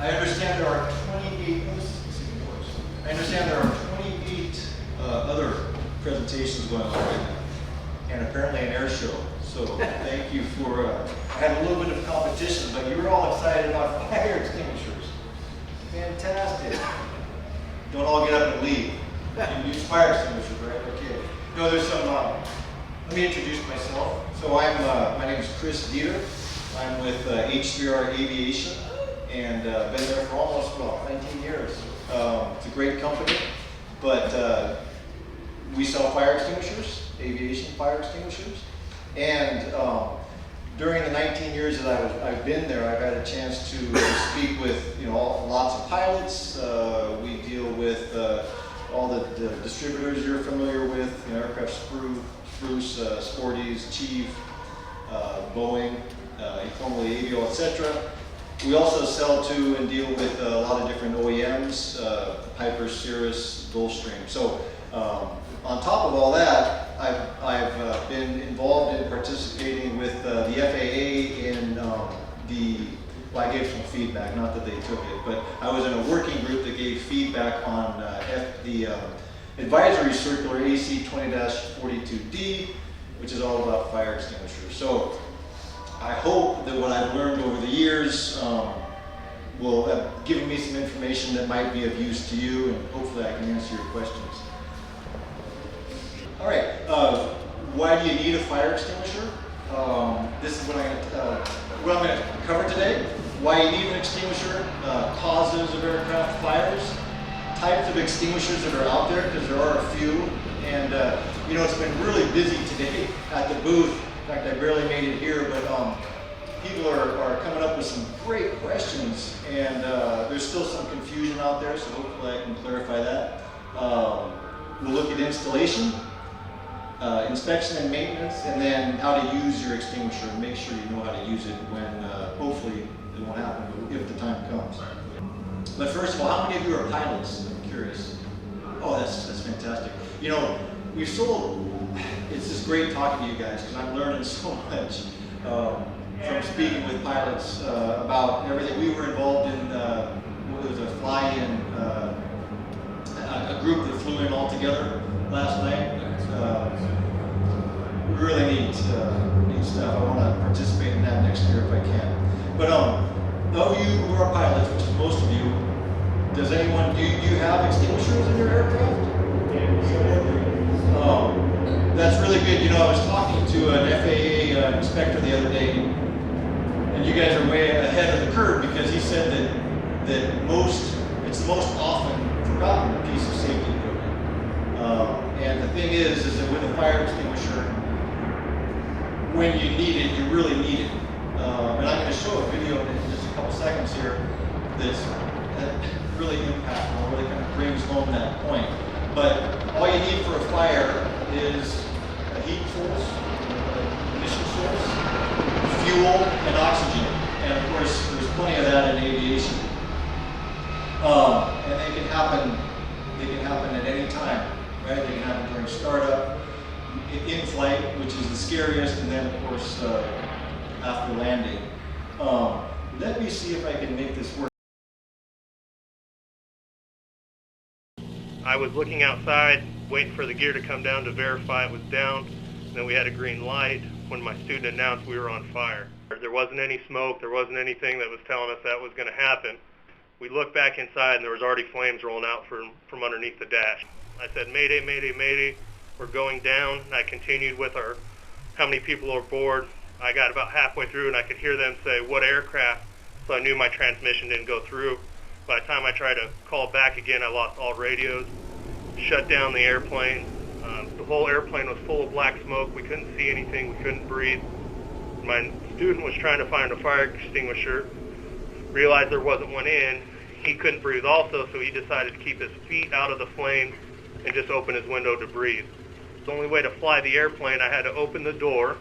I understand there are 28. I understand there are 28 other presentations going on right now, and apparently an air show. So thank you for. I had a little bit of competition, but you were all excited about fire extinguishers. Fantastic! Don't all get up and leave. You use fire extinguishers, right? Okay. No, there's some. Let me introduce myself. So my name is Chris Dieter. I'm with H3R Aviation, and been there for almost 19 years. It's a great company, but we sell fire extinguishers, aviation fire extinguishers, and during the 19 years that I've been there, I've had a chance to speak with lots of pilots. We deal with all the distributors you're familiar with, Aircraft Spruce, Sporties, Chief, Boeing, formerly Avio, etc. We also sell to and deal with a lot of different OEMs, Piper, Cirrus, Gulfstream. So on top of all that, I've been involved in participating with the FAA in I gave some feedback, not that they took it, but I was in a working group that gave feedback on the advisory circular AC 20-42D, which is all about fire extinguishers. So I hope that what I've learned over the years will have given me some information that might be of use to you, and hopefully I can answer your questions. All right, why do you need a fire extinguisher? This is what I'm going to cover today. Why you need an extinguisher, causes of aircraft fires, types of extinguishers that are out there, because there are a few, and it's been really busy today at the booth. In fact, I barely made it here, but people are coming up with some great questions, and there's still some confusion out there, so hopefully I can clarify that. We'll look at installation, inspection and maintenance, and then how to use your extinguisher and make sure you know how to use it when, hopefully it won't happen if the time comes. But first of all, how many of you are pilots? I'm curious. Oh, that's fantastic. It's just great talking to you guys, because I'm learning so much from speaking with pilots about everything. We were involved in what was a fly-in, a group that flew in all together last night. Really neat stuff. I want to participate in that next year if I can. But of you who are pilots, which is most of you, do you have extinguishers in your aircraft? That's really good. I was talking to an FAA inspector the other day, and you guys are way ahead of the curve, because he said that it's the most often forgotten piece of safety equipment. And the thing is that with a fire extinguisher, when you need it, you really need it. And I'm going to show a video in just a couple seconds here that's really impactful, really kind of brings home that point. But all you need for a fire is a heat source, ignition source, fuel, and oxygen. And of course, there's plenty of that in aviation. And they can happen at any time, right? They can happen during startup, in flight, which is the scariest, and then of course after landing. Let me see if I can make this work. I was looking outside, waiting for the gear to come down to verify it was down. And then we had a green light when my student announced we were on fire. There wasn't any smoke, there wasn't anything that was telling us that was going to happen. We looked back inside and there was already flames rolling out from underneath the dash. I said, "Mayday, mayday, mayday, we're going down." And I continued with how many people are aboard. I got about halfway through and I could hear them say, "What aircraft?" So I knew my transmission didn't go through. By the time I tried to call back again, I lost all radios, shut down the airplane. The whole airplane was full of black smoke. We couldn't see anything, we couldn't breathe. My student was trying to find a fire extinguisher, realized there wasn't one in. He couldn't breathe also, so he decided to keep his feet out of the flames and just open his window to breathe. The only way to fly the airplane, I had to open the door,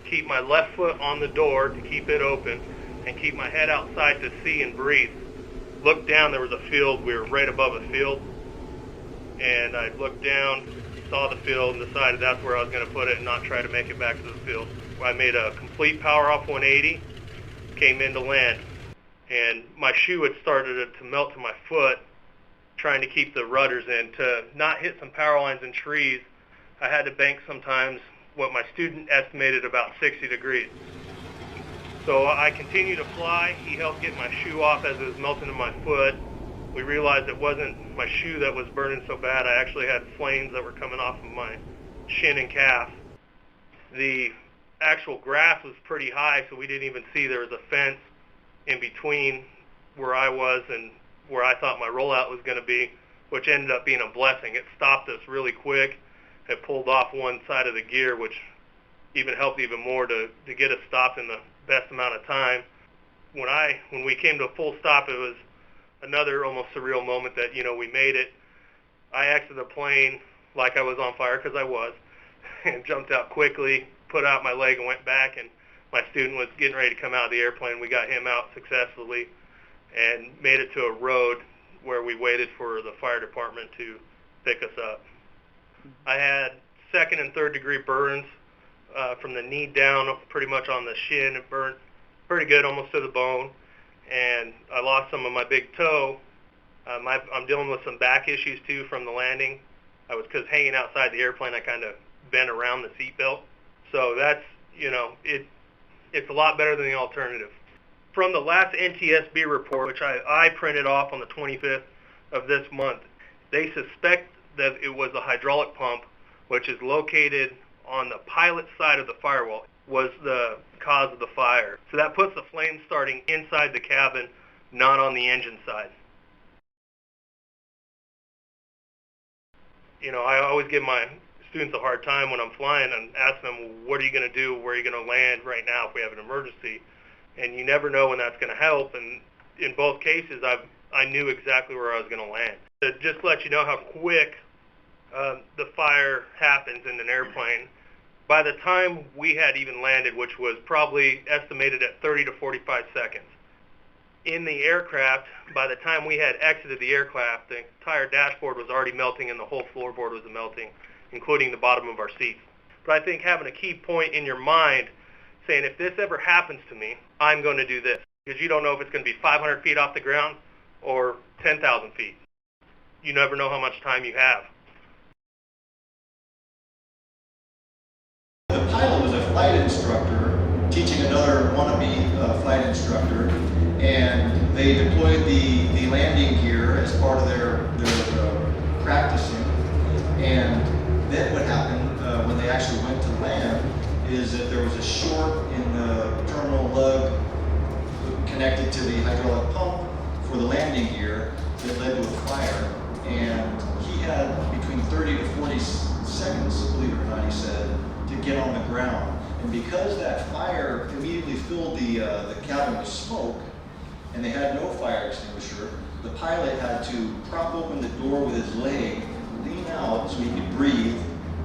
keep my left foot on the door to keep it open, and keep my head outside to see and breathe. Looked down, there was a field. We were right above a field, and I looked down, saw the field, and decided that's where I was going to put it and not try to make it back to the field. I made a complete power off 180, came in to land. and my shoe had started to melt to my foot, trying to keep the rudders in. To not hit some power lines and trees, I had to bank sometimes what my student estimated about 60 degrees. So I continued to fly. He helped get my shoe off as it was melting to my foot. We realized it wasn't my shoe that was burning so bad. I actually had flames that were coming off of my shin and calf. The actual grass was pretty high, so we didn't even see there was a fence in between where I was and where I thought my rollout was going to be, which ended up being a blessing. It stopped us really quick. It pulled off one side of the gear, which even helped even more to get us stopped in the best amount of time. When we came to a full stop, it was another almost surreal moment that, we made it. I exited the plane like I was on fire, because I was, and jumped out quickly, put out my leg and went back, and my student was getting ready to come out of the airplane. We got him out successfully and made it to a road where we waited for the fire department to pick us up. I had second and third degree burns from the knee down, pretty much on the shin. It burnt pretty good, almost to the bone. And I lost some of my big toe. I'm dealing with some back issues too from the landing. Because hanging outside the airplane, I kind of bent around the seatbelt. So that's, it's a lot better than the alternative. From the last NTSB report, which I printed off on the 25th of this month, they suspect that it was a hydraulic pump, which is located on the pilot side of the firewall, was the cause of the fire. So that puts the flame starting inside the cabin, not on the engine side. I always give my students a hard time when I'm flying and ask them, what are you going to do? Where are you going to land right now if we have an emergency? And you never know when that's going to help. And in both cases, I knew exactly where I was going to land. To just let you know how quick the fire happens in an airplane, by the time we had even landed, which was probably estimated at 30 to 45 seconds, in the aircraft, by the time we had exited the aircraft, the entire dashboard was already melting and the whole floorboard was melting, including the bottom of our seats. But I think having a key point in your mind saying, if this ever happens to me, I'm going to do this. Because you don't know if it's going to be 500 feet off the ground or 10,000 feet. You never know how much time you have. The pilot was a flight instructor teaching another wannabe flight instructor, and they deployed the landing gear as part of their practicing. And then what happened when they actually went to land is that there was a short in the terminal lug connected to the hydraulic pump for the landing gear that led to a fire. And he had between 30 to 40 seconds, believe it or not, he said, to get on the ground. And because that fire immediately filled the cabin with smoke, and they had no fire extinguisher, the pilot had to prop open the door with his leg, lean out so he could breathe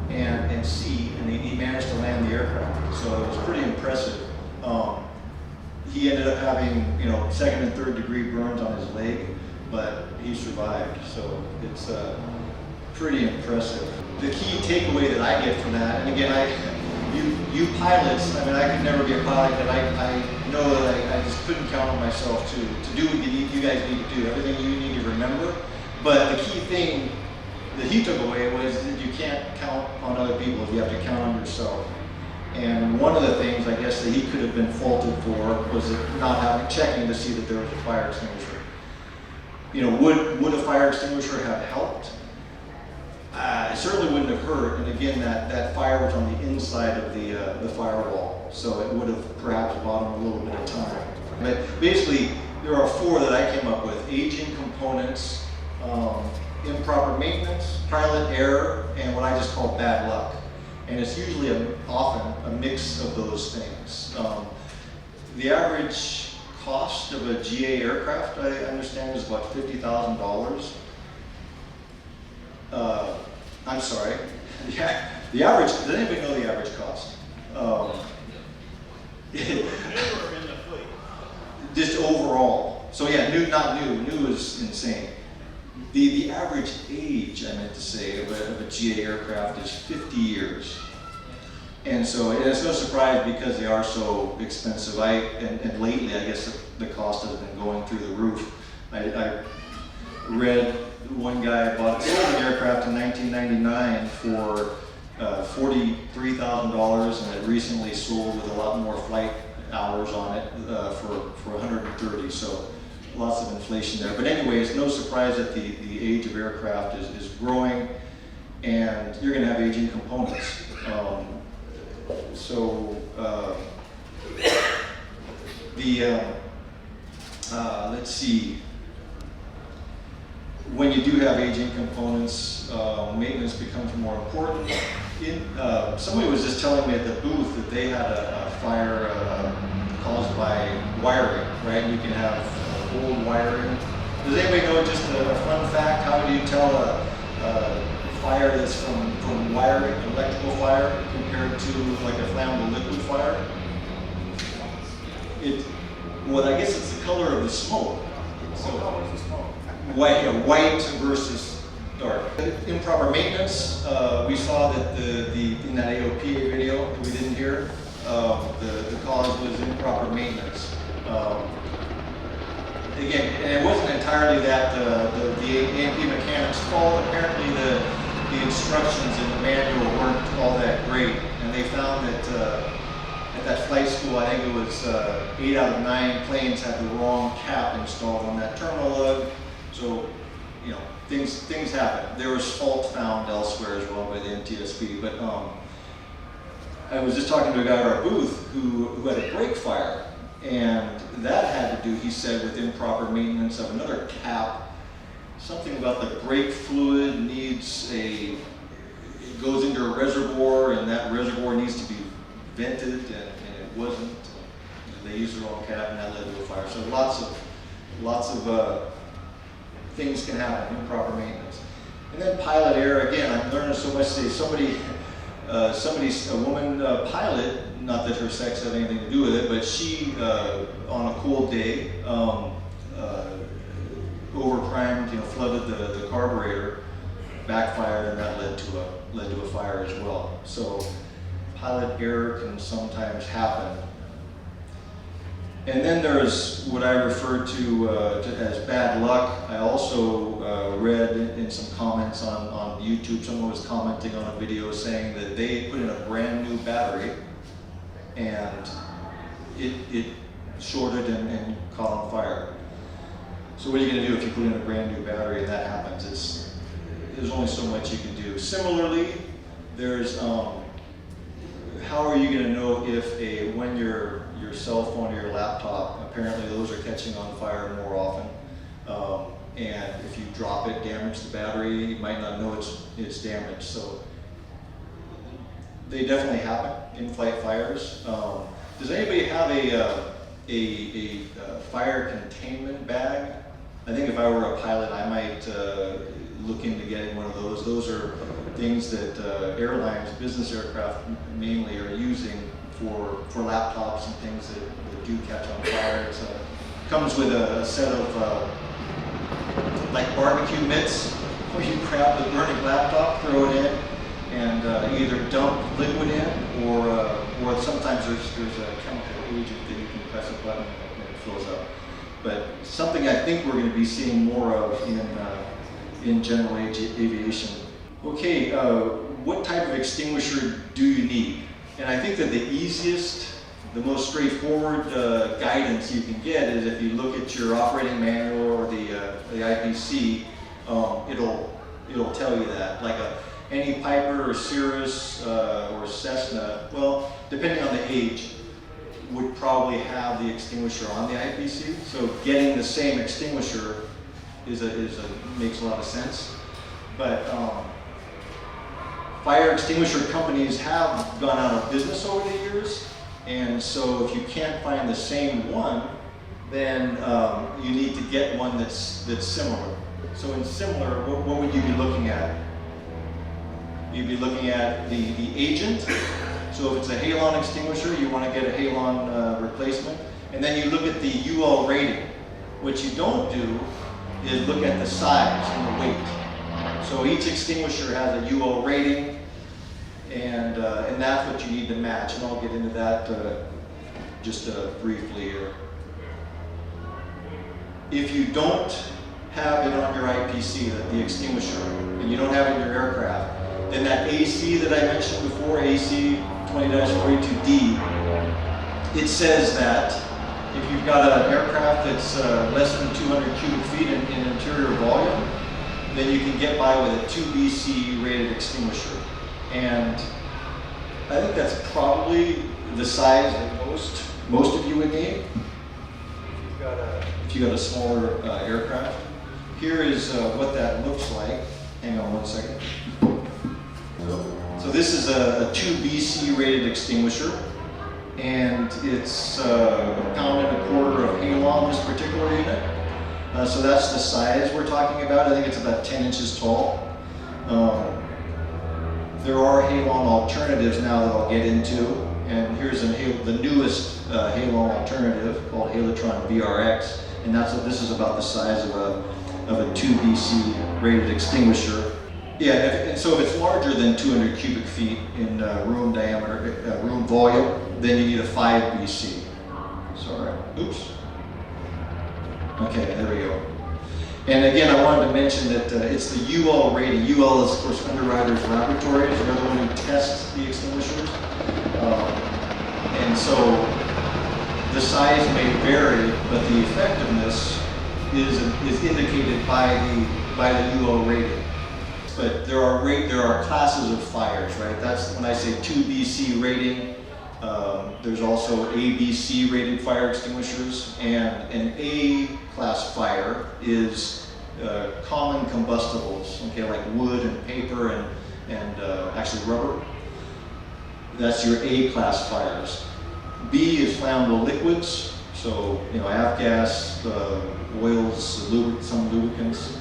and see, and he managed to land the aircraft. So it was pretty impressive. He ended up having, second and third degree burns on his leg, but he survived. So it's pretty impressive. The key takeaway that I get from that, and again, you pilots, I could never be a pilot, but I know that I just couldn't count on myself to do what you guys need to do, everything you need to remember. But the key thing that he took away was that you can't count on other people, you have to count on yourself. And one of the things, I guess, that he could have been faulted for was not checking to see that there was a fire extinguisher. Would a fire extinguisher have helped? It certainly wouldn't have hurt. And again, that fire was on the inside of the firewall, so it would have perhaps bought him a little bit of time. But basically, there are four that I came up with: aging components, improper maintenance, pilot error, and what I just call bad luck. And it's usually often a mix of those things. The average cost of a GA aircraft, I understand, is about $50,000. I'm sorry. The average, does anybody know the average cost? Just overall. So yeah, not new. New is insane. The average age, I meant to say, of a GA aircraft is 50 years. And so it's no surprise because they are so expensive. And lately, I guess the cost has been going through the roof. I read one guy sold an aircraft in 1999 for $43,000, and it recently sold with a lot more flight hours on it for 130. So lots of inflation there. But anyway, it's no surprise that the age of aircraft is growing, and you're going to have aging components. Let's see. When you do have aging components, maintenance becomes more important. Somebody was just telling me at the booth that they had a fire caused by wiring, right? You can have old wiring. Does anybody know, just a fun fact, how do you tell a fire that's from wiring, electrical fire, compared to like a flammable liquid fire? Well, I guess it's the color of the smoke. So, white versus dark. Improper maintenance. We saw that in that AOPA video we didn't hear, the cause was improper maintenance. Again, and it wasn't entirely that the A&P mechanic's fault. Apparently the instructions in the manual weren't all that great, and they found that at that flight school, I think it was 8 out of 9 planes had the wrong cap installed on that terminal lug. So, you know, things happen. There was fault found elsewhere as well by the NTSB. But I was just talking to a guy at our booth who had a brake fire, and that had to do, he said, with improper maintenance of another cap. Something about the brake fluid it goes into a reservoir, and that reservoir needs to be vented, and it wasn't. They used the wrong cap, and that led to a fire. So lots of things can happen, improper maintenance. And then pilot error, again, I'm learning so much today. A woman pilot, not that her sex had anything to do with it, but she, on a cold day, overprimed, flooded the carburetor, backfired, and that led to a fire as well. So pilot error can sometimes happen. And then there's what I refer to as bad luck. I also read in some comments on YouTube, someone was commenting on a video saying that they put in a brand new battery and it shorted and caught on fire. So what are you going to do if you put in a brand new battery and that happens? There's only so much you can do. Similarly, there's how are you going to know if when your cell phone or your laptop, apparently those are catching on fire more often, and if you drop it, damage the battery, you might not know it's damaged. So they definitely happen, in-flight fires. Does anybody have a fire containment bag? I think if I were a pilot, I might look into getting one of those. Those are things that airlines, business aircraft mainly, are using for laptops and things that do catch on fire. It comes with a set of like barbecue mitts where you grab the burning laptop, throw it in, and either dump liquid in, or sometimes there's a chemical agent that you can press a button and it fills up. But something I think we're going to be seeing more of in general aviation. Okay, what type of extinguisher do you need? And I think that the easiest, the most straightforward guidance you can get is if you look at your operating manual or the IPC, it'll tell you that. Like any Piper or Cirrus or Cessna, well, depending on the age, would probably have the extinguisher on the IPC. So getting the same extinguisher makes a lot of sense. But fire extinguisher companies have gone out of business over the years, and so if you can't find the same one, then you need to get one that's similar. So in similar, what would you be looking at? You'd be looking at the agent. So if it's a Halon extinguisher, you want to get a Halon replacement, and then you look at the UL rating. What you don't do is look at the size and the weight. So each extinguisher has a UL rating, and that's what you need to match. And I'll get into that just briefly here. if you don't have it on your IPC, the extinguisher, and you don't have it in your aircraft, then that AC that I mentioned before, AC 20-42D, it says that if you've got an aircraft that's less than 200 cubic feet in interior volume, then you can get by with a 2 BC rated extinguisher. And I think that's probably the size that most of you would need if you got a smaller aircraft. Here is what that looks like. Hang on one second. So this is a 2 BC rated extinguisher, and it's a pound and a quarter of Halon, this particular unit. So that's the size we're talking about. I think it's about 10 inches tall. There are Halon alternatives now that I'll get into, and here's the newest Halon alternative called Halotron VRX, and this is about the size of a 2 BC rated extinguisher. Yeah, and so if it's larger than 200 cubic feet in room diameter, room volume, then you need a 5 BC. Sorry, oops. Okay, there we go. And again, I wanted to mention that it's the UL rating. UL is, of course, Underwriters Laboratories. They're the one who tests the extinguishers. And so the size may vary, but the effectiveness is indicated by the UL rating. But there are classes of fires, right? That's when I say 2 BC rating. There's also ABC rated fire extinguishers, and an A class fire is common combustibles, okay, like wood and paper and actually rubber. That's your A class fires. B is flammable liquids, so avgas, oils, some lubricants.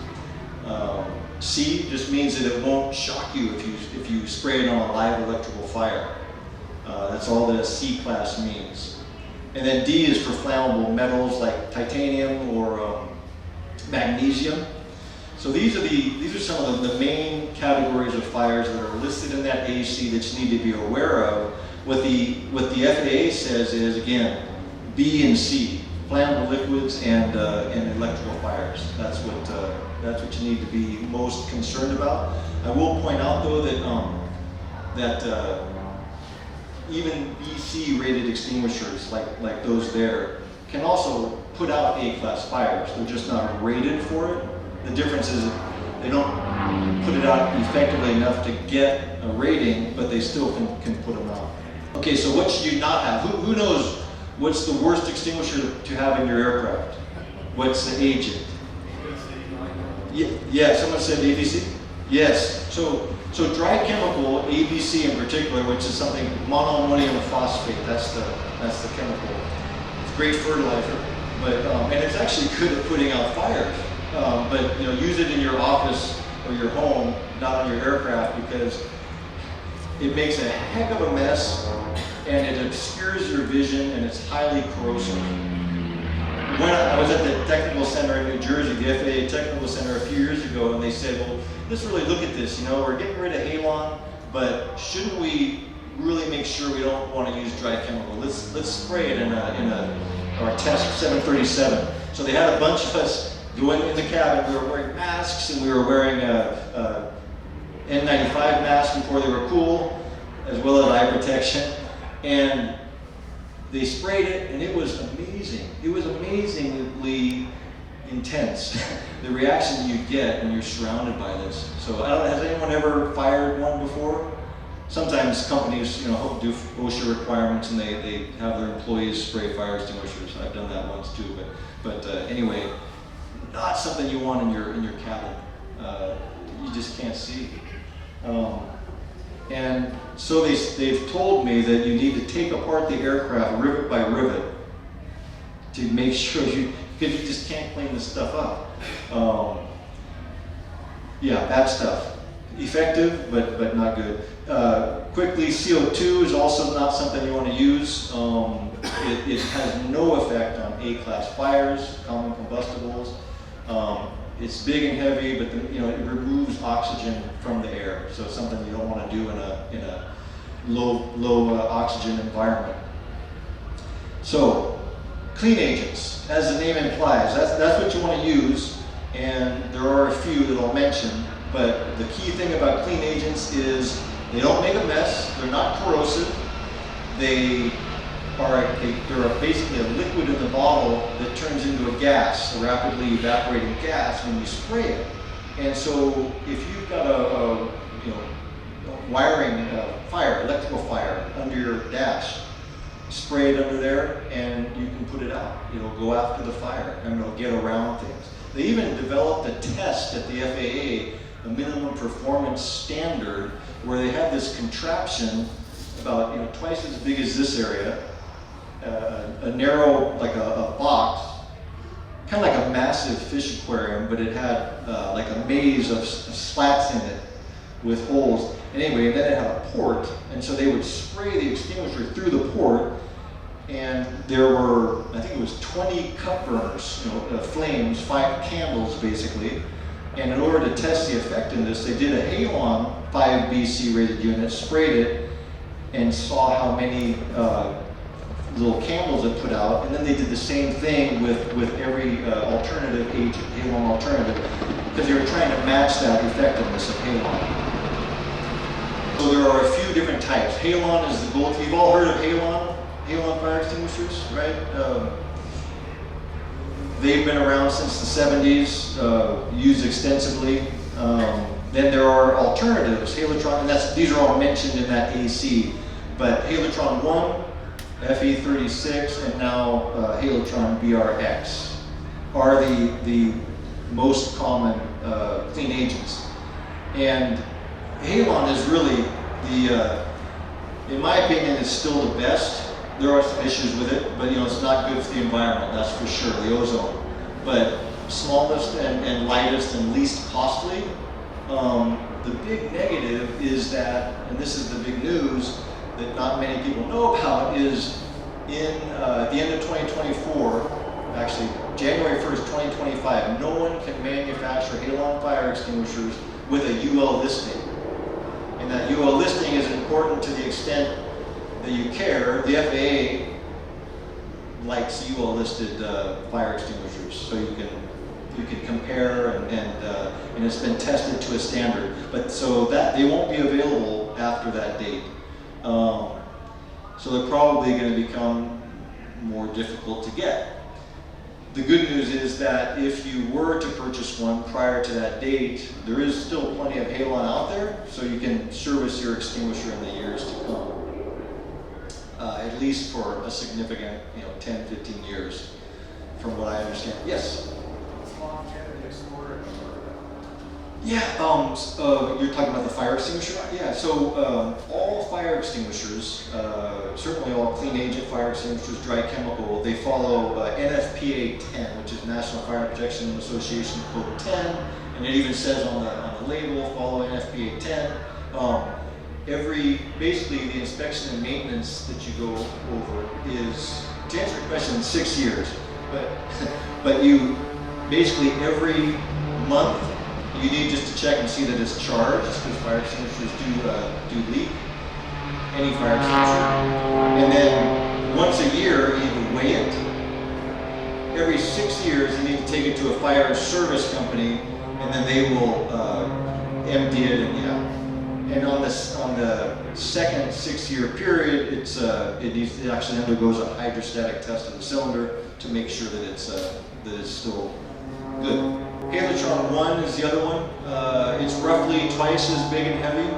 C just means that it won't shock you if you spray it on a live electrical fire. That's all that a C class means. And then D is for flammable metals like titanium or magnesium. So these are some of the main categories of fires that are listed in that AC that you need to be aware of. What the FAA says is, again, B and C, flammable liquids and electrical fires. That's what you need to be most concerned about. I will point out though that even BC rated extinguishers like those there can also put out A-class fires. They're just not rated for it. The difference is they don't put it out effectively enough to get a rating, but they still can put them out. Okay, so what should you not have? Who knows what's the worst extinguisher to have in your aircraft? What's the agent? Yeah, someone said ABC? Yes. So dry chemical, ABC in particular, which is something monoammonium phosphate, that's the chemical. It's great fertilizer, but and it's actually good at putting out fires. But use it in your office or your home, not on your aircraft, because it makes a heck of a mess and it obscures your vision and it's highly corrosive. When I was at the technical center in New Jersey, the FAA technical center a few years ago, and they said, well, let's really look at this. We're getting rid of Halon, but shouldn't we really make sure we don't want to use dry chemical? Let's spray it in our test 737. So they had a bunch of us going in the cabin. We were wearing masks and we were wearing a N95 masks before they were cool, as well as eye protection. And they sprayed it, and it was amazing. It was amazingly intense, the reaction you get when you're surrounded by this. So has anyone ever fired one before? Sometimes companies, do OSHA requirements, and they have their employees spray fire extinguishers. I've done that once too, but anyway, not something you want in your cabin. You just can't see. And so they've told me that you need to take apart the aircraft rivet by rivet to make sure because you just can't clean this stuff up. Yeah, bad stuff. Effective, but not good. Quickly, CO2 is also not something you want to use. It has no effect on A-class fires, common combustibles. It's big and heavy, but it removes oxygen from the air. So it's something you don't want to do in a low oxygen environment. So clean agents, as the name implies. That's what you want to use, and there are a few that I'll mention, but the key thing about clean agents is they don't make a mess, they're not corrosive, they're basically a liquid in the bottle that turns into a gas, a rapidly evaporating gas when you spray it. And so if you've got a wiring fire, electrical fire under your dash, spray it under there and you can put it out. It'll go after the fire and it'll get around things. They even developed a test at the FAA, a minimum performance standard, where they have this contraption about twice as big as this area, a narrow, like a box, kind of like a massive fish aquarium, but it had like a maze of slats in it with holes. And anyway, and then it had a port, and so they would spray the extinguisher through the port, and there were, I think it was 20 cup burners, flames, 5 candles basically. And in order to test the effectiveness, they did a Halon 5 BC rated unit, sprayed it, and saw how many little candles it put out, and then they did the same thing with every alternative agent, Halon alternative, because they were trying to match that effectiveness of Halon. So there are a few different types. Halon is the gold. You've all heard of Halon fire extinguishers, right? They've been around since the 70s, used extensively. Then there are alternatives, Halotron, and these are all mentioned in that AC, but Halotron 1, FE36, and now Halotron BRX are the most common clean agents. And Halon is really in my opinion, it's still the best. There are some issues with it, but it's not good for the environment, that's for sure, the ozone. But smallest and lightest and least costly. The big negative is that, and this is the big news that not many people know about, is at the end of 2024, actually January 1st, 2025, no one can manufacture Halon fire extinguishers with a UL listing. And that UL listing is important to the extent that you care. The FAA likes UL listed fire extinguishers, so you can compare and it's been tested to a standard. But so that they won't be available after that date. So they're probably going to become more difficult to get. The good news is that if you were to purchase one prior to that date, there is still plenty of Halon out there, so you can service your extinguisher in the years to come. At least for a significant, 10, 15 years, from what I understand. Yes? Yeah, you're talking about the fire extinguisher? Yeah, so all fire extinguishers, certainly all clean agent fire extinguishers, dry chemical, they follow NFPA 10, which is National Fire Protection Association Code 10, and it even says on the label, follow NFPA 10. Basically the inspection and maintenance that you go over is, to answer your question, 6 years. But you basically every month you need just to check and see that it's charged, because fire extinguishers do leak, any fire extinguisher. And then once a year you need to weigh it. Every 6 years you need to take it to a fire service company, and then they will empty it and on the second 6-year period, it actually undergoes a hydrostatic test of the cylinder to make sure that it's still good. Halotron 1 is the other one. It's roughly twice as big and heavy.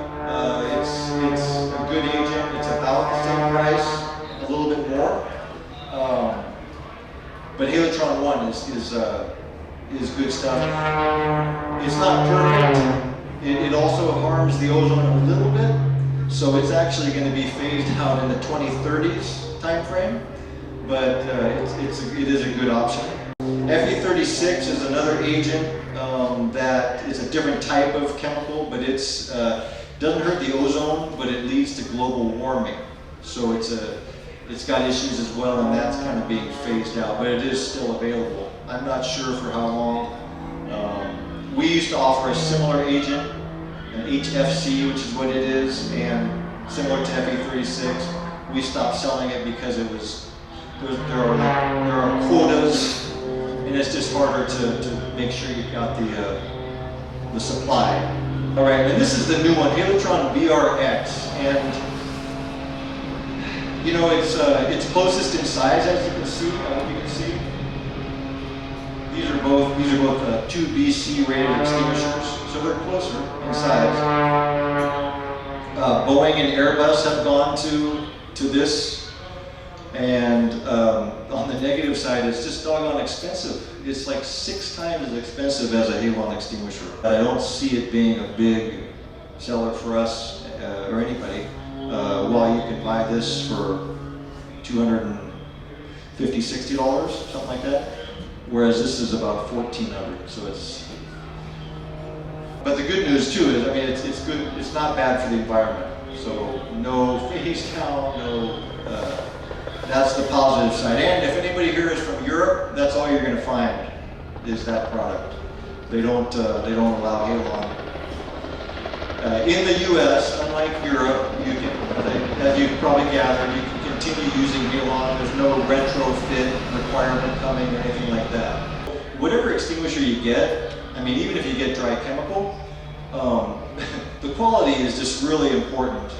It's a good agent. It's about the same price, a little bit more. But Halotron 1 is good stuff. It's not perfect. It also harms the ozone a little bit, so it's actually going to be phased out in the 2030s time frame, but it is a good option. FE36 is another agent that is a different type of chemical, but it's doesn't hurt the ozone, but it leads to global warming. So it's got issues as well, and that's kind of being phased out, but it is still available. I'm not sure for how long. We used to offer a similar agent, an HFC, which is what it is, and similar to FE36. We stopped selling it because it was there are quotas, and it's just harder to make sure you've got the supply. All right, and this is the new one, Halotron VRX, and you know it's closest in size, as you can see. I hope you can see. These are both 2 BC rated extinguishers, so they're closer in size. Boeing and Airbus have gone to this, and on the negative side, it's just doggone expensive. It's like 6 times as expensive as a Halon extinguisher. I don't see it being a big seller for us or anybody. While you can buy this for $250, $60, something like that, whereas this is about $1,400. So it's. But the good news too is, I mean, it's good. It's not bad for the environment. So no phase count, no. That's the positive side. And if anybody here is from Europe, that's all you're going to find is that product. They don't allow Halon. In the U.S., unlike Europe, you can, as you've probably gathered, you can continue using Halon. There's no retrofit requirement coming or anything like that. Whatever extinguisher you get, I mean, even if you get dry chemical, the quality is just really important.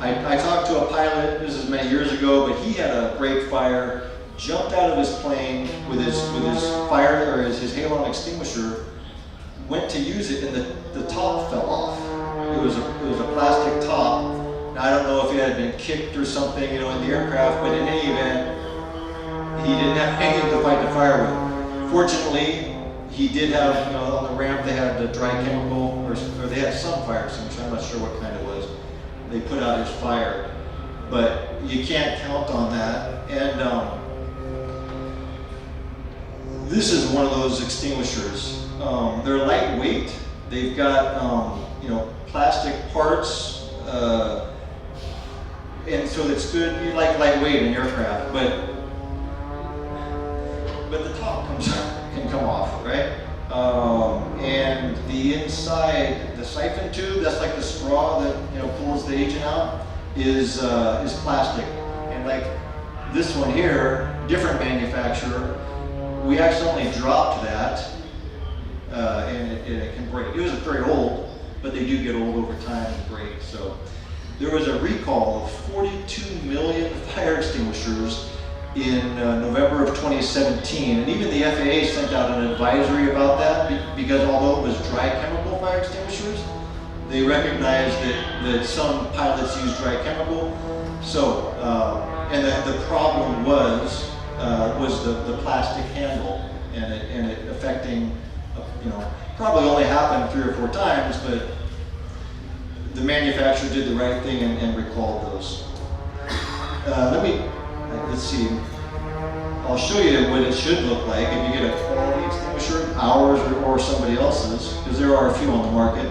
I talked to a pilot, this is many years ago, but he had a break fire, jumped out of his plane with his fire or his Halon extinguisher, went to use it, and the top fell off. It was a plastic top. Now, I don't know if it had been kicked or something, you know, in the aircraft, but in any event, he didn't have anything to fight the fire with. Fortunately, he did have, you know, on the ramp they had the dry chemical, or they had some fire extinguisher. I'm not sure what kind it was. They put out his fire, but you can't count on that. And this is one of those extinguishers. They're lightweight. They've got you know, plastic parts, and so it's good. You like lightweight in aircraft, but the top can come off, right? And the inside, the siphon tube, that's like the straw that, you know, pulls the agent out, is plastic. And like this one here, different manufacturer, we accidentally dropped that, and it can break. It was very old, but they do get old over time and break. So there was a recall of 42 million fire extinguishers in November of 2017, and even the FAA sent out an advisory about that because although it was dry chemical fire extinguishers, they recognized that some pilots use dry chemical. So, and the problem was the plastic handle, and it affecting, you know, probably only happened 3 or 4 times, but the manufacturer did the right thing and recalled those. Let's see. I'll show you what it should look like if you get a quality extinguisher, ours or somebody else's, because there are a few on the market.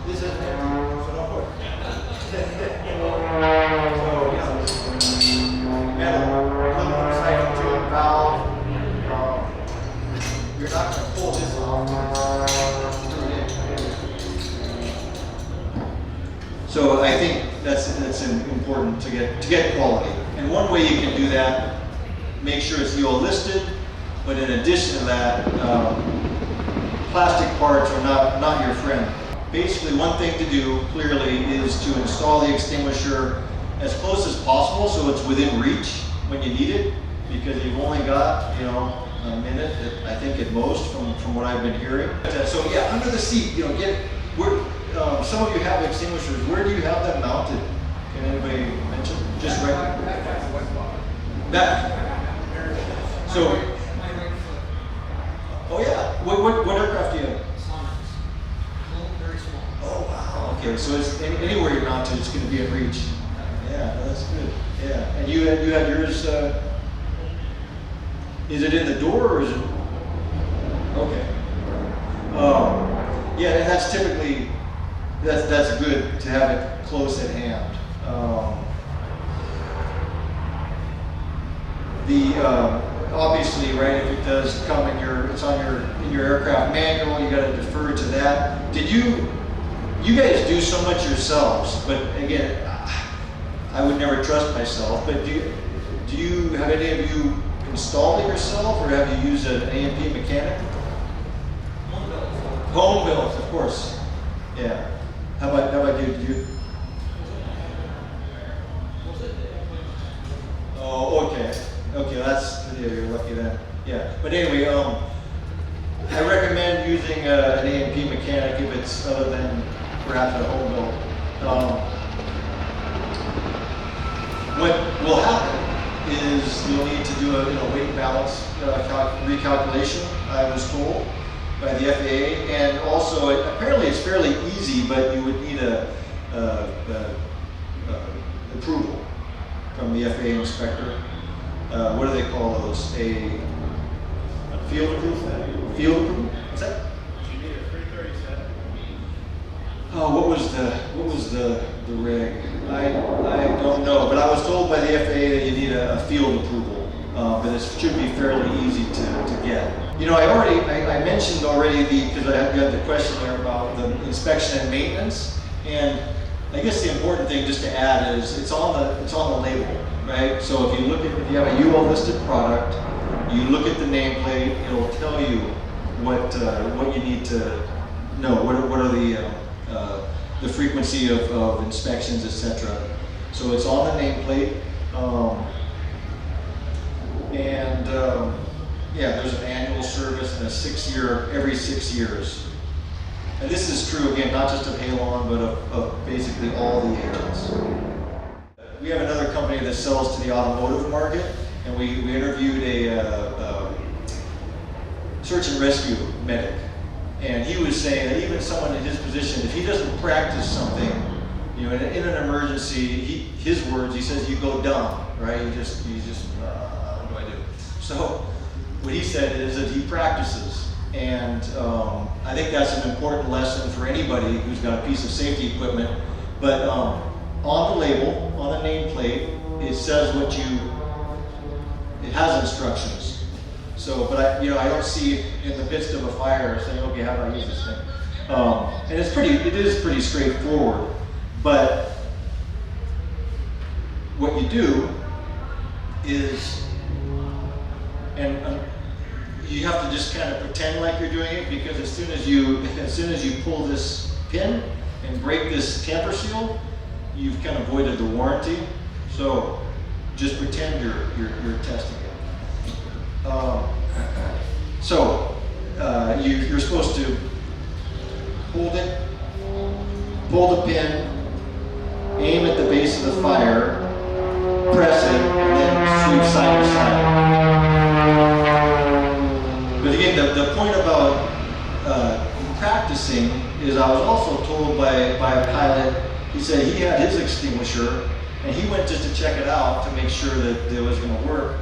This is empty, so don't worry. Metal, aluminum siphon tube, valve. You're not going to pull this off. So I think that's important to get quality. And one way you can do that, make sure it's EAA listed, but in addition to that, plastic parts are not your friend. Basically, one thing to do clearly is to install the extinguisher as close as possible so it's within reach when you need it, because you've only got, you know, a minute, I think at most, from what I've been hearing. So yeah, under the seat, you know, some of you have extinguishers. Where do you have them mounted? Can anybody mention? Just right back. So, oh yeah. What aircraft do you have? Very small. Oh wow. Okay, so it's anywhere you're mounted, it's going to be in reach. Yeah, that's good. Yeah, and you had yours. Is it in the door or is it? Okay. Yeah, and that's typically. That's good to have it close at hand. Obviously, right, if it does come in your aircraft manual, you got to defer to that. You guys do so much yourselves, but again, I would never trust myself, but do you, have any of you installed it yourself, or have you used an A&P mechanic? Home built. Home built, of course. Yeah. How about you? Did you? Was it? Oh, okay. Okay, yeah, you're lucky then. Yeah. But anyway, I recommend using an A&P mechanic if it's other than perhaps a home built. What will happen is you'll need to do a weight balance recalculation, I was told, by the FAA, and also apparently it's fairly easy, but you would need a approval from the FAA inspector. What do they call those? A field approval? Field approval? What's that? You need a 337. Oh, what was the reg? I don't know, but I was told by the FAA that you need a field approval, but it should be fairly easy to get. You know, I mentioned already because I had the question there about the inspection and maintenance, and I guess the important thing just to add is it's on the label, right? So if you have a UL listed product, you look at the nameplate, it'll tell you what you need to know. What are the frequency of inspections, etc. So it's on the nameplate, yeah, there's an annual service and every 6 years. And this is true again, not just of Halon, but of basically all the airlines. We have another company that sells to the automotive market, and we interviewed a search and rescue medic. And he was saying that even someone in his position, if he doesn't practice something, you know, in an emergency, his words, he says, you go dumb, right? You just, what do I do? So what he said is that he practices. And I think that's an important lesson for anybody who's got a piece of safety equipment. But on the label, on the nameplate, it says it has instructions. So, but I don't see in the midst of a fire saying, okay, how do I use this thing? And it is pretty straightforward. But what you do is, and you have to just kind of pretend like you're doing it, because as soon as you pull this pin and break this tamper seal, you've kind of voided the warranty. So just pretend you're testing it. You're supposed to hold it, pull the pin, aim at the base of the fire, press it, and then shoot side to side. But again, the point about practicing is I was also told by a pilot, he said he had his extinguisher, and he went just to check it out to make sure that it was going to work.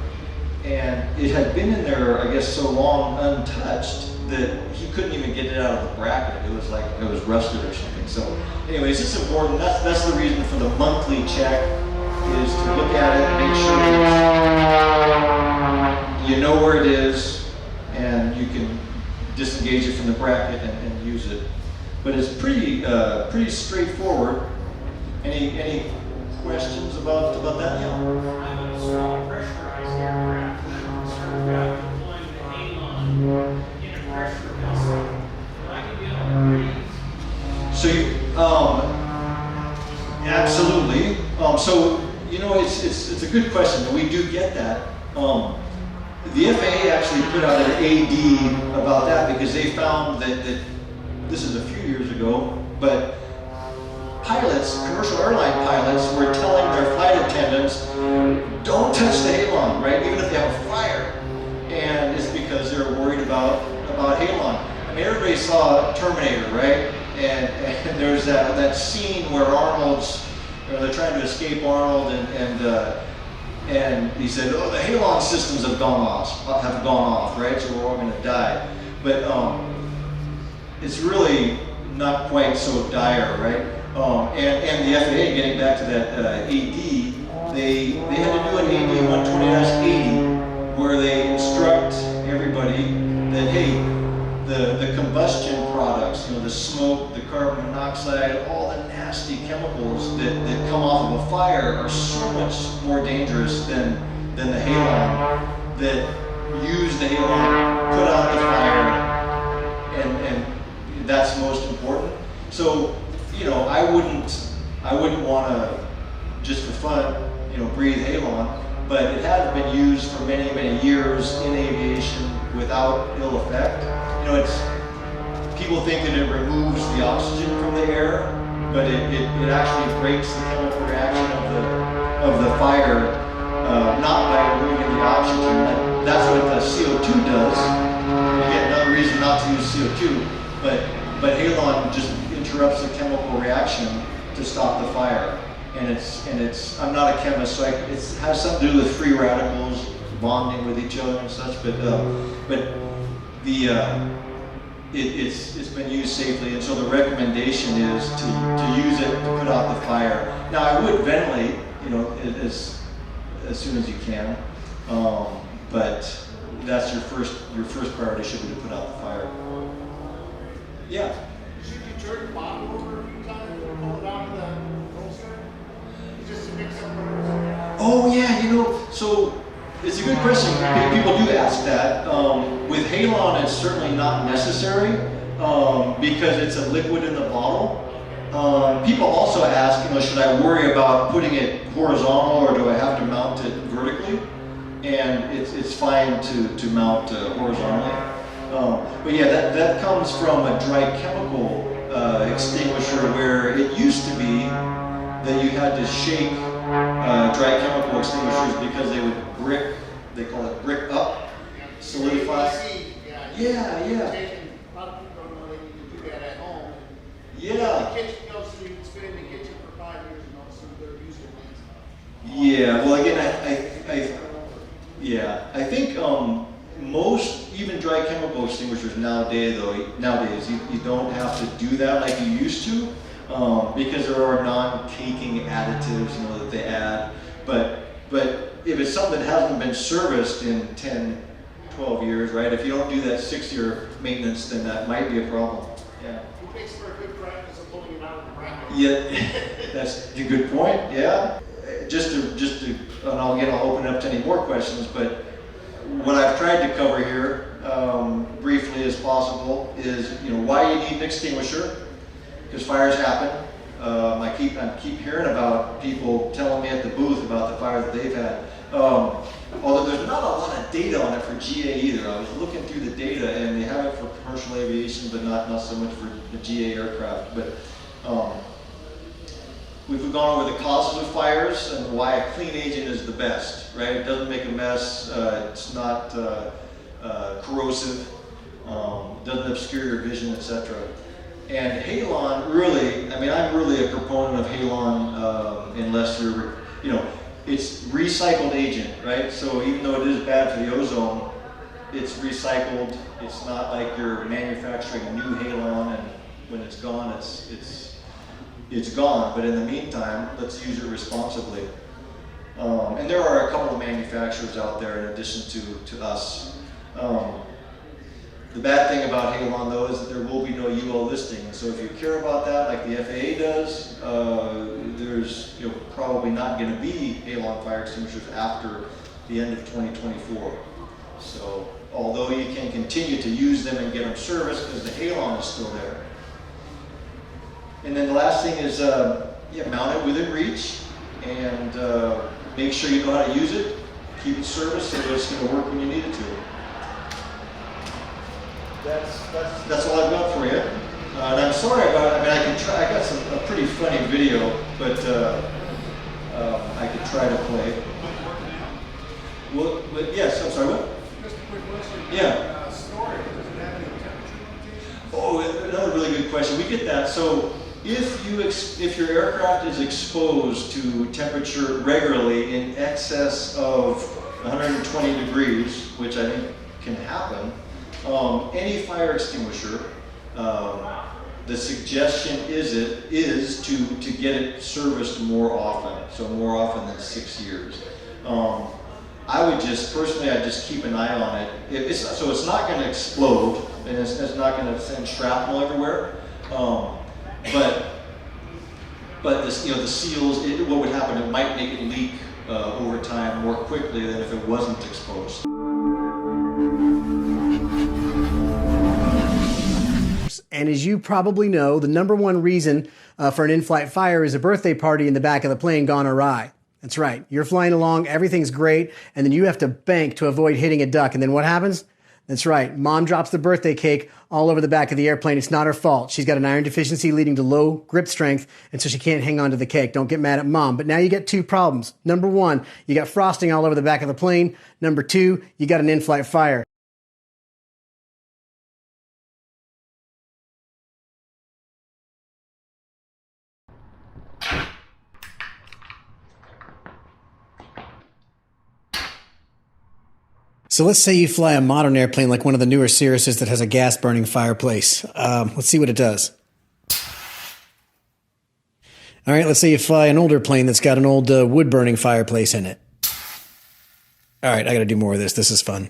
And it had been in there, I guess, so long untouched that he couldn't even get it out of the bracket. It was like it was rusted or something. So anyways, it's important. That's the reason for the monthly check, is to look at it and make sure that you know where it is and you can disengage it from the bracket and use it. But it's pretty straightforward. Any questions about that? Yeah. I'm a small pressurized aircraft, and I'm concerned about deploying the Halon in a pressure vessel. Will I be able to breathe? So absolutely. So it's a good question, and we do get that. The FAA actually put out an AD about that because they found that this is a few years ago, but pilots, commercial airline pilots, were telling their flight attendants, don't touch the Halon, right? Even if they have a fire. And it's because they're worried about Halon. I mean, everybody saw Terminator, right? And there's that scene where they're trying to escape Arnold, and he said, oh, the Halon systems have gone off, right? So we're all going to die. But it's really not quite so dire, right? And the FAA, getting back to that AD, they had to do an AD 120-80 where they instruct everybody that, hey, the combustion products, the smoke, the carbon monoxide, all the nasty chemicals that come off of a fire are so much more dangerous than the halon that use the halon, put out the fire, and that's most important. So, I wouldn't want to, just for fun, breathe halon, but it has been used for many, many years in aviation without ill effect. People think that it removes the oxygen from the air, but it actually breaks the chemical reaction of the fire, not by removing the oxygen. That's what the CO2 does. Again, another reason not to use CO2, but halon just interrupts the chemical reaction to stop the fire. And it's I'm not a chemist, so it has something to do with free radicals bonding with each other and such. But it's been used safely, and so the recommendation is to use it to put out the fire. Now I would ventilate, as soon as you can, but that's your first priority should be to put out the fire. Yeah. Should you turn the bottom over a few times and pull it out of the holster? Just to mix up whatever's Oh yeah, so it's a good question. People do ask that. With halon, it's certainly not necessary because it's a liquid in the bottle. People also ask, should I worry about putting it horizontal or do I have to mount it vertically? And it's fine to mount horizontally. But yeah, that comes from a dry chemical extinguisher where it used to be that you had to shake dry chemical extinguishers because they would they call it brick up, solidify. Yeah. A lot of people don't know they need to do that at home. Yeah. The kitchen goes through, it's been in the kitchen for 5 years and all of a sudden they're using it. Yeah, well again, I think most, even dry chemical extinguishers nowadays, you don't have to do that like you used to, because there are non-caking additives, that they add. But if it's something that hasn't been serviced in 10, 12 years, right? If you don't do that 6-year maintenance, then that might be a problem. Yeah. It makes for a good practice of pulling it out of the bracket. Yeah, that's a good point. Yeah. Just to, and I'll open it up to any more questions, but what I've tried to cover here, briefly as possible, is why you need an extinguisher, because fires happen. I keep hearing about people telling me at the booth about the fires that they've had. Although there's not a lot of data on it for GA either. I was looking through the data, and they have it for commercial aviation, but not so much for the GA aircraft. But we've gone over the causes of fires and why a clean agent is the best, right? It doesn't make a mess, it's not corrosive, doesn't obscure your vision, etc. And halon really, I'm really a proponent of halon unless you're, it's recycled agent, right? So even though it is bad for the ozone, it's recycled. It's not like you're manufacturing a new halon and when it's gone, it's gone, but in the meantime, let's use it responsibly. And there are a couple of manufacturers out there in addition to us. The bad thing about halon though is that there will be no UL listing. So if you care about that, like the FAA does, there's probably not going to be halon fire extinguishers after the end of 2024. So although you can continue to use them and get them serviced because the halon is still there. And then the last thing is, mount it within reach and make sure you know how to use it. Keep it serviced so that it's going to work when you need it to. That's all I've got for you. And I'm sorry about it. I can try. I got a pretty funny video, but I could try to play. Well, but yes. I'm sorry. What? Just a quick question. Yeah. Storage, does it have any temperature limitations? Oh, another really good question. We get that. So if your aircraft is exposed to temperature regularly in excess of 120 degrees, which I think can happen, any fire extinguisher, the suggestion is to get it serviced more often, so more often than 6 years. I would just, personally, I'd just keep an eye on it. So it's not gonna explode, and it's not gonna send shrapnel everywhere. But this, you know, the seals, what would happen, it might make it leak over time more quickly than if it wasn't exposed. And as you probably know, the number one reason for an in-flight fire is a birthday party in the back of the plane gone awry. That's right. You're flying along, everything's great, and then you have to bank to avoid hitting a duck. And then what happens? That's right. Mom drops the birthday cake all over the back of the airplane. It's not her fault. She's got an iron deficiency leading to low grip strength, and so she can't hang on to the cake. Don't get mad at Mom. But now you get two problems. Number one, you got frosting all over the back of the plane. Number two, you got an in-flight fire. So let's say you fly a modern airplane like one of the newer Cirruses that has a gas-burning fireplace. Let's see what it does. All right, let's say you fly an older plane that's got an old wood-burning fireplace in it. All right, I got to do more of this. This is fun.